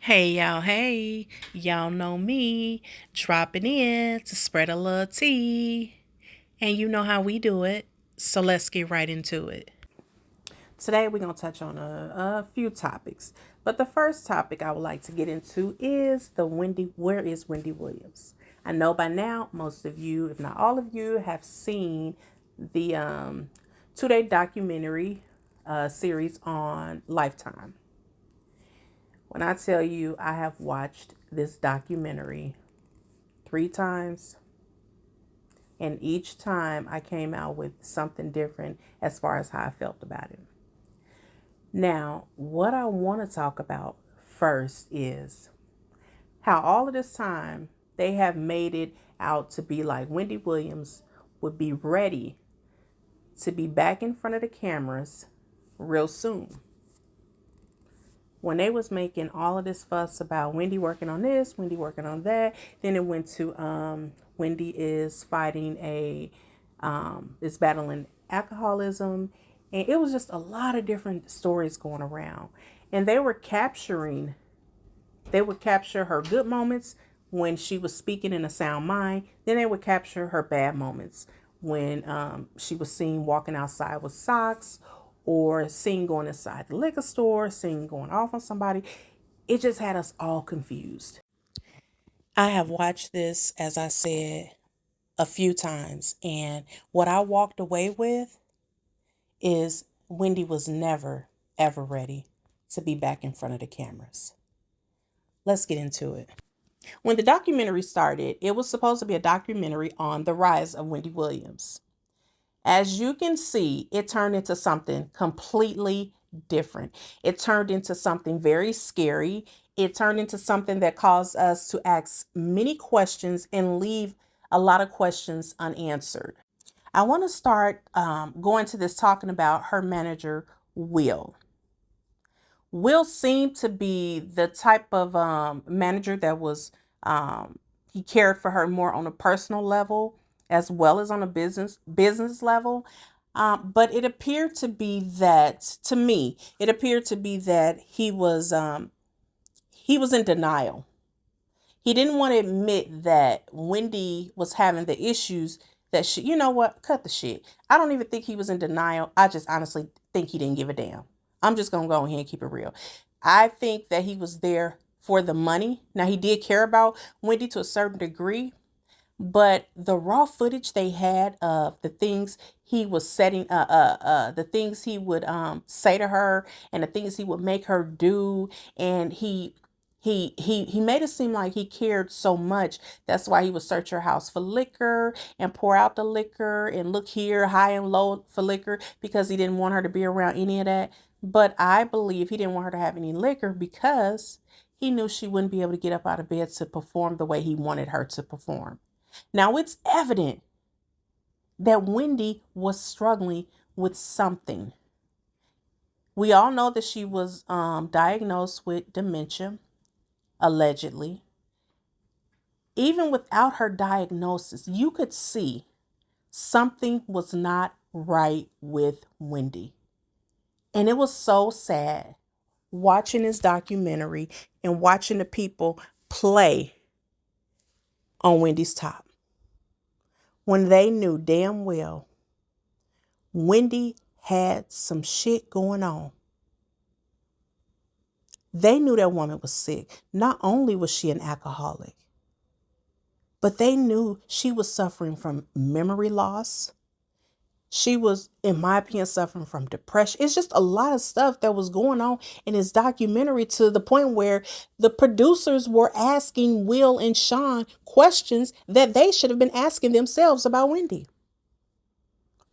Hey, y'all know me, dropping in to spread a little tea. And you know how we do it, so let's get right into it. Today we're going to touch on a few topics. But the first topic I would like to get into is where is Wendy Williams? I know by now most of you, if not all of you, have seen the 2-day documentary series on Lifetime. When I tell you I have watched this documentary 3 times, and each time I came out with something different as far as how I felt about it. Now, what I want to talk about first is how all of this time they have made it out to be like Wendy Williams would be ready to be back in front of the cameras real soon. When they was making all of this fuss about Wendy working on this, Wendy working on that, then it went to Wendy is fighting is battling alcoholism, and it was just a lot of different stories going around. And they would capture her good moments when she was speaking in a sound mind. Then they would capture her bad moments when she was seen walking outside with socks, or seen going inside the liquor store, seen going off on somebody. It just had us all confused. I have watched this, as I said, a few times, and what I walked away with is Wendy was never, ever ready to be back in front of the cameras. Let's get into it. When the documentary started, it was supposed to be a documentary on the rise of Wendy Williams. As you can see, it turned into something completely different. It turned into something very scary. It turned into something that caused us to ask many questions and leave a lot of questions unanswered. I want to start going to this talking about her manager, Will. Will seemed to be the type of manager that was, he cared for her more on a personal level as well as on a business level. But it appeared to be that, to me, it appeared to be that he was in denial. He didn't want to admit that Wendy was having the issues that she, you know what, cut the shit. I don't even think he was in denial. I just honestly think he didn't give a damn. I'm just going to go ahead and keep it real. I think that he was there for the money. Now, he did care about Wendy to a certain degree, but the raw footage they had of the things he was the things he would say to her, and the things he would make her do, and he made it seem like he cared so much. That's why he would search her house for liquor and pour out the liquor and look here high and low for liquor, because he didn't want her to be around any of that. But I believe he didn't want her to have any liquor because he knew she wouldn't be able to get up out of bed to perform the way he wanted her to perform. Now, it's evident that Wendy was struggling with something. We all know that she was diagnosed with dementia, allegedly. Even without her diagnosis, you could see something was not right with Wendy. And it was so sad watching this documentary and watching the people play on Wendy's top when they knew damn well Wendy had some shit going on. They knew that woman was sick. Not only was she an alcoholic, but they knew she was suffering from memory loss. She was, in my opinion, suffering from depression. It's just a lot of stuff that was going on in this documentary, to the point where the producers were asking Will and Sean questions that they should have been asking themselves about Wendy.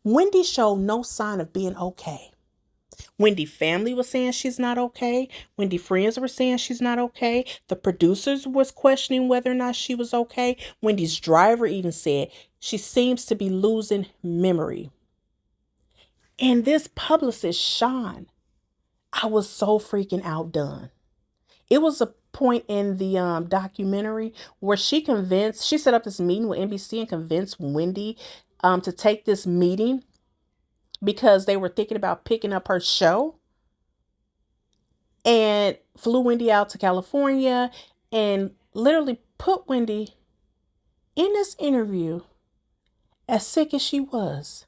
Wendy showed no sign of being okay. Wendy family was saying she's not okay. Wendy friends were saying she's not okay. The producers was questioning whether or not she was okay. Wendy's driver even said she seems to be losing memory. And this publicist, Sean, I was so freaking outdone. It was a point in the documentary where she set up this meeting with NBC and convinced Wendy to take this meeting because they were thinking about picking up her show. and flew Wendy out to California and literally put Wendy in this interview as sick as she was.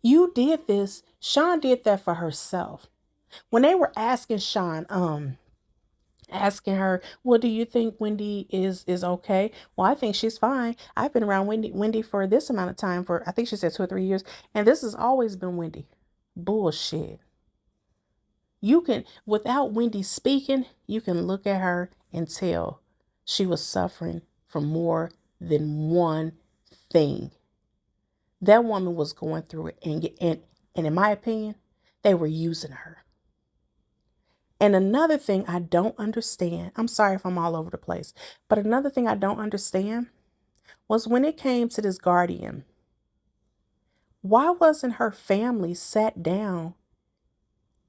You did this. Sean did that for herself. When they were asking Sean, asking her, well, do you think Wendy is okay? Well, I think she's fine. I've been around Wendy for this amount of time, for I think she said 2 or 3 years, and this has always been Wendy. Bullshit. You can, without Wendy speaking, you can look at her and tell she was suffering from more than one thing. That woman was going through it, and in my opinion, they were using her. And another thing I don't understand, I'm sorry if I'm all over the place, but another thing I don't understand was when it came to this guardian, why wasn't her family sat down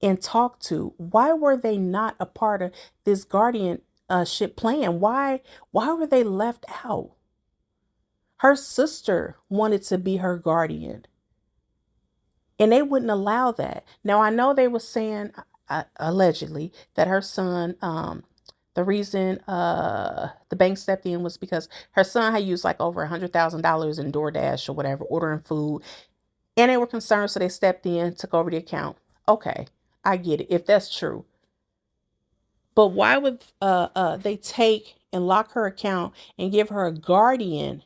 and talked to? Why were they not a part of this guardianship plan? Why were they left out? Her sister wanted to be her guardian, and they wouldn't allow that. Now, I know they were saying, allegedly, that her son, the reason the bank stepped in was because her son had used like over $100,000 in DoorDash or whatever, ordering food, and they were concerned, so they stepped in, took over the account. Okay, I get it, if that's true. But why would they take and lock her account and give her a guardian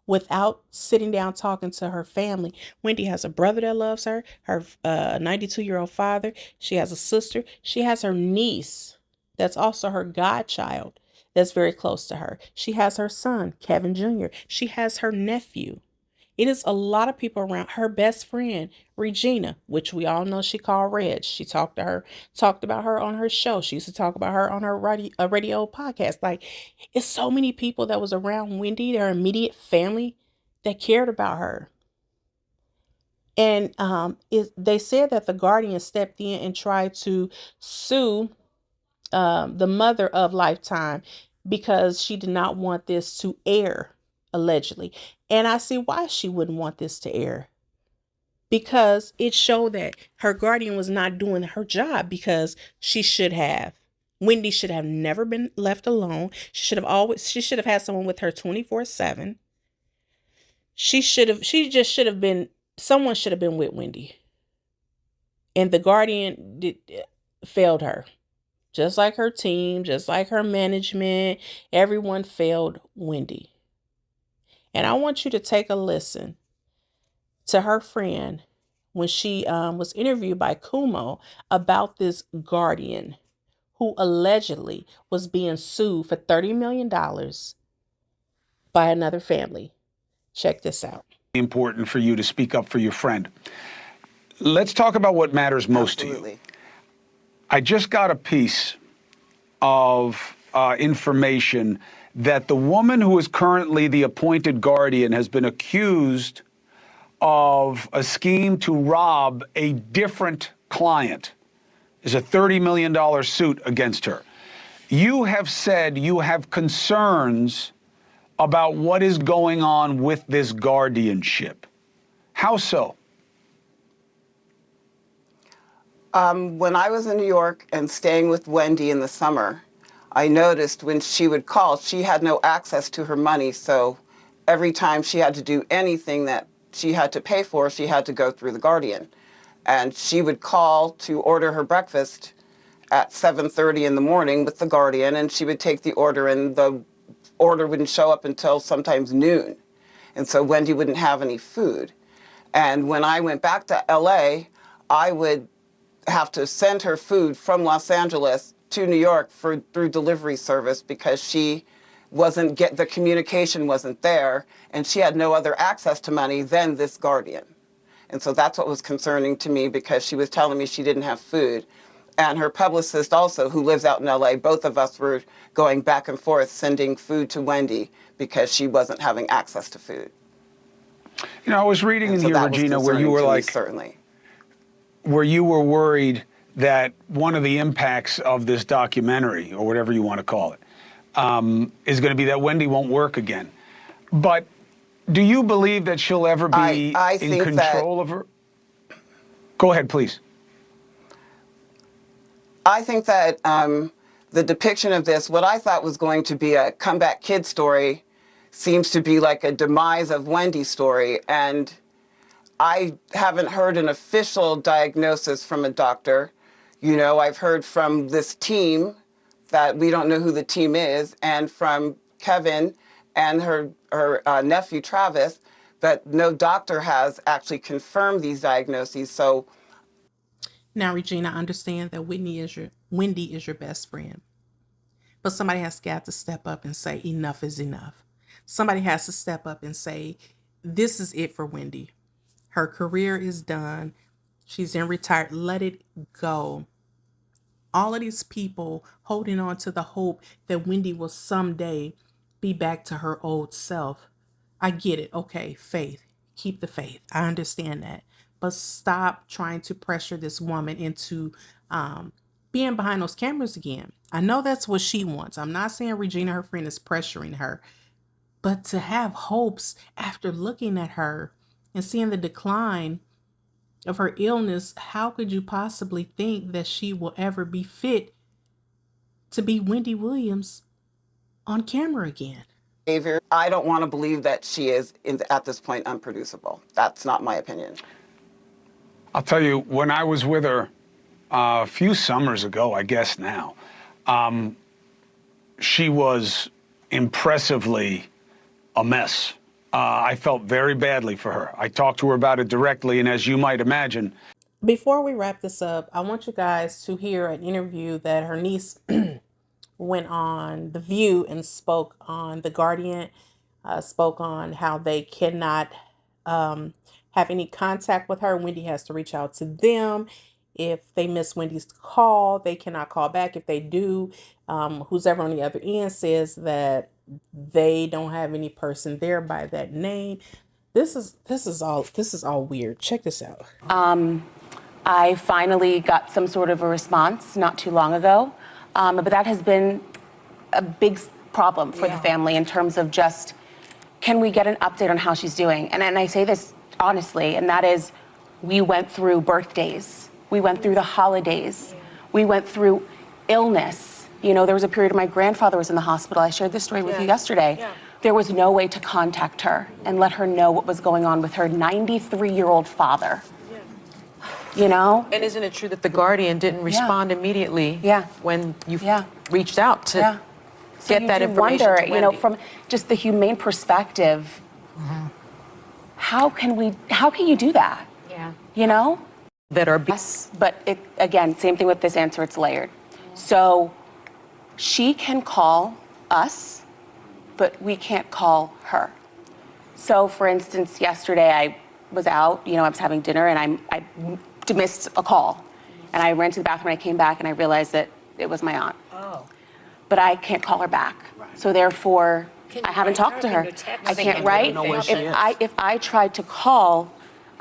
without sitting down talking to her family? Wendy has a brother that loves her, her 92-year-old father. She has a sister. She has her niece that's also her godchild that's very close to her. She has her son, Kevin Jr. She has her nephew. It is a lot of people around. Her best friend, Regina, which we all know she called Reg. She talked about her on her show. She used to talk about her on her radio podcast. Like, it's so many people that was around Wendy, their immediate family, that cared about her. And they said that the guardian stepped in and tried to sue the mother of Lifetime because she did not want this to air, allegedly. And I see why she wouldn't want this to air, because it showed that her guardian was not doing her job, because she should have. Wendy should have never been left alone. She should have had someone with her 24/7. Someone should have been with Wendy. And the guardian failed her. Just like her team, just like her management, everyone failed Wendy. And I want you to take a listen to her friend when she was interviewed by Kumo about this guardian who allegedly was being sued for $30 million by another family. Check this out. Important for you to speak up for your friend. Let's talk about what matters most to you. I just got a piece of information that the woman who is currently the appointed guardian has been accused of a scheme to rob a different client. There's a $30 million suit against her. You have said you have concerns about what is going on with this guardianship. How so? When I was in New York and staying with Wendy in the summer, I noticed when she would call, she had no access to her money. So every time she had to do anything that she had to pay for, she had to go through the guardian. And she would call to order her breakfast at 7:30 in the morning with the guardian, and she would take the order, and the order wouldn't show up until sometimes noon. And so Wendy wouldn't have any food. And when I went back to LA, I would have to send her food from Los Angeles to New York through delivery service, because she the communication wasn't there, and she had no other access to money than this guardian. And so that's what was concerning to me, because she was telling me she didn't have food. And her publicist also, who lives out in LA, both of us were going back and forth sending food to Wendy because she wasn't having access to food. You know, I was reading in here, Regina, where you were like, certainly, where you were worried that one of the impacts of this documentary, or whatever you want to call it, is going to be that Wendy won't work again. But do you believe that she'll ever be in control of her? Go ahead, please. I think that the depiction of this, what I thought was going to be a comeback kid story, seems to be like a demise of Wendy's story. And I haven't heard an official diagnosis from a doctor. You know, I've heard from this team that we don't know who the team is, and from Kevin and her nephew Travis, but no doctor has actually confirmed these diagnoses. So Now, Regina, I understand that Wendy is your best friend, but somebody has got to step up and say enough is enough. Somebody has to step up and say this is it for Wendy. Her career is done. She's in retired. Let it go. All of these people holding on to the hope that Wendy will someday be back to her old self. I get it. Okay, faith. Keep the faith. I understand that. But stop trying to pressure this woman into being behind those cameras again. I know that's what she wants. I'm not saying Regina, her friend, is pressuring her. But to have hopes after looking at her and seeing the decline of her illness, how could you possibly think that she will ever be fit to be Wendy Williams on camera again? I don't want to believe that she is, at this point, unproducible. That's not my opinion. I'll tell you, when I was with her a few summers ago, I guess now, she was impressively a mess. I felt very badly for her. I talked to her about it directly, and as you might imagine. Before we wrap this up, I want you guys to hear an interview that her niece went on The View and spoke on The Guardian, spoke on how they cannot have any contact with her. Wendy has to reach out to them. If they miss Wendy's call, they cannot call back. If they do, who's ever on the other end says that they don't have any person there by that name. This is all weird. Check this out. I finally got some sort of a response not too long ago, but that has been a big problem for the family in terms of just, can we get an update on how she's doing? And I say this honestly, and that is, we went through birthdays, we went through the holidays, we went through illness. You know, there was a period my grandfather was in the hospital. I shared this story with you yesterday. Yeah. There was no way to contact her and let her know what was going on with her 93-year-old father. You know? And isn't it true that The Guardian didn't respond immediately when you reached out to get that information? Wonder, you know, from just the humane perspective, how can you do that? Yeah. You know? That are yes, but again, same thing with this answer, it's layered. So she can call us, but we can't call her. So for instance, yesterday I was out, you know, I was having dinner and I missed a call. And I ran to the bathroom and I came back and I realized that it was my aunt. Oh. But I can't call her back. Right. So therefore, I haven't talked to her. I can't write. If I tried to call,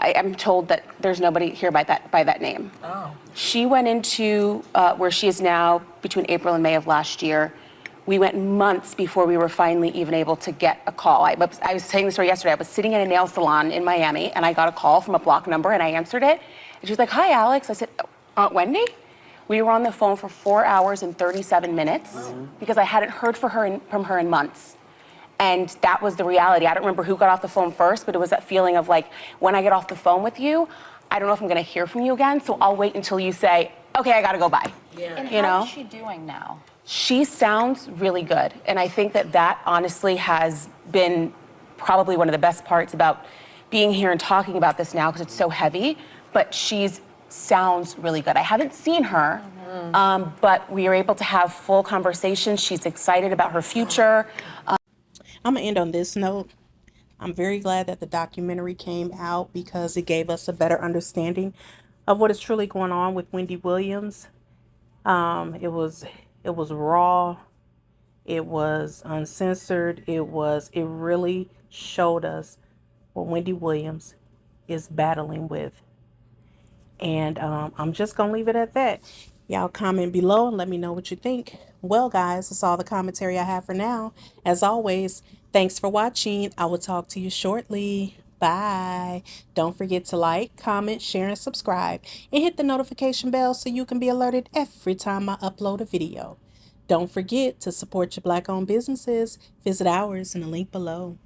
I'm told that there's nobody here by that name. Oh. She went into where she is now between April and May of last year. We went months before we were finally even able to get a call. I was saying this story yesterday. I was sitting in a nail salon in Miami, and I got a call from a block number, and I answered it. And she was like, "Hi, Alex." I said, "Aunt Wendy?" We were on the phone for 4 hours and 37 minutes because I hadn't heard from her in months. And that was the reality. I don't remember who got off the phone first, but it was that feeling of like, when I get off the phone with you, I don't know if I'm going to hear from you again, so I'll wait until you say, okay, I got to go by. Yeah. And you know? How is she doing now? She sounds really good. And I think that honestly has been probably one of the best parts about being here and talking about this now, because it's so heavy, but sounds really good. I haven't seen her, but we are able to have full conversations. She's excited about her future. I'm going to end on this note. I'm very glad that the documentary came out because it gave us a better understanding of what is truly going on with Wendy Williams. It was raw. It was uncensored. It really showed us what Wendy Williams is battling with. And I'm just going to leave it at that. Y'all comment below and let me know what you think. Well, guys, that's all the commentary I have for now. As always, thanks for watching. I will talk to you shortly. Bye. Don't forget to like, comment, share, and subscribe, and hit the notification bell so you can be alerted every time I upload a video. Don't forget to support your Black-owned businesses. Visit ours in the link below.